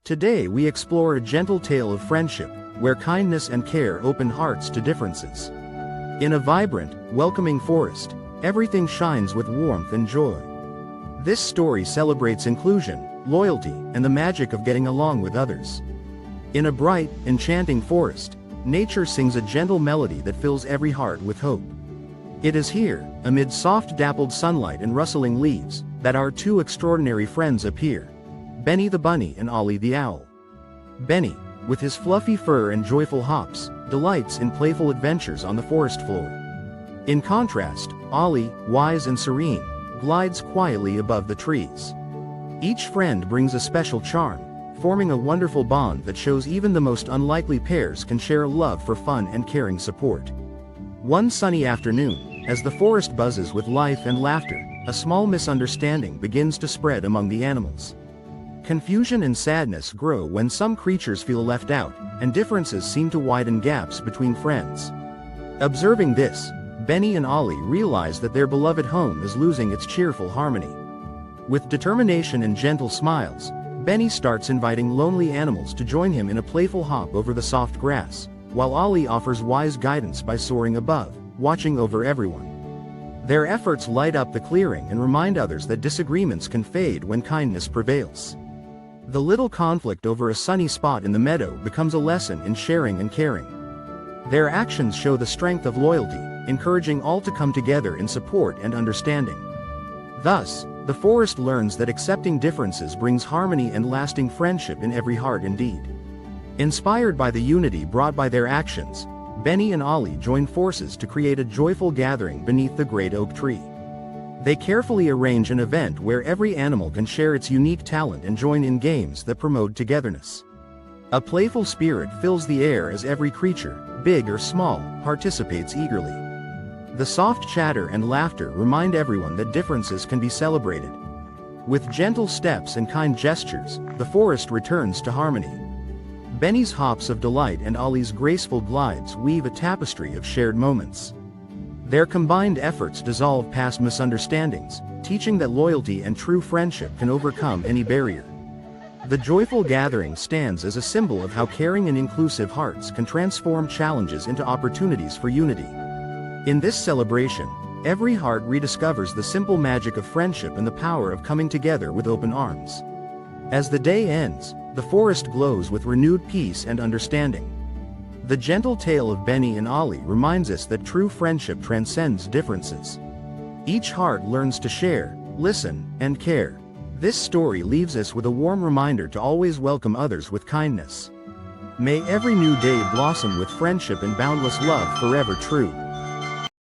Today we explore a gentle tale of friendship, where kindness and care open hearts to differences. In a vibrant, welcoming forest, everything shines with warmth and joy. This story celebrates inclusion, loyalty, and the magic of getting along with others. In a bright, enchanting forest, nature sings a gentle melody that fills every heart with hope. It is here, amid soft dappled sunlight and rustling leaves, that our two extraordinary friends appear. Benny the bunny and Ollie the owl. Benny, with his fluffy fur and joyful hops, delights in playful adventures on the forest floor. In contrast, Ollie, wise and serene, glides quietly above the trees. Each friend brings a special charm, forming a wonderful bond that shows even the most unlikely pairs can share a love for fun and caring support. One sunny afternoon, as the forest buzzes with life and laughter, a small misunderstanding begins to spread among the animals. Confusion and sadness grow when some creatures feel left out, and differences seem to widen gaps between friends. Observing this, Benny and Ollie realize that their beloved home is losing its cheerful harmony. With determination and gentle smiles, Benny starts inviting lonely animals to join him in a playful hop over the soft grass, while Ollie offers wise guidance by soaring above, watching over everyone. Their efforts light up the clearing and remind others that disagreements can fade when kindness prevails. The little conflict over a sunny spot in the meadow becomes a lesson in sharing and caring. Their actions show the strength of loyalty, encouraging all to come together in support and understanding. Thus, the forest learns that accepting differences brings harmony and lasting friendship in every heart indeed. Inspired by the unity brought by their actions, Benny and Ollie join forces to create a joyful gathering beneath the great oak tree. They carefully arrange an event where every animal can share its unique talent and join in games that promote togetherness. A playful spirit fills the air as every creature, big or small, participates eagerly. The soft chatter and laughter remind everyone that differences can be celebrated. With gentle steps and kind gestures, the forest returns to harmony. Benny's hops of delight and Ollie's graceful glides weave a tapestry of shared moments. Their combined efforts dissolve past misunderstandings, teaching that loyalty and true friendship can overcome any barrier. The joyful gathering stands as a symbol of how caring and inclusive hearts can transform challenges into opportunities for unity. In this celebration, every heart rediscovers the simple magic of friendship and the power of coming together with open arms. As the day ends, the forest glows with renewed peace and understanding. The gentle tale of Benny and Ollie reminds us that true friendship transcends differences. Each heart learns to share, listen, and care. This story leaves us with a warm reminder to always welcome others with kindness. May every new day blossom with friendship and boundless love forever true.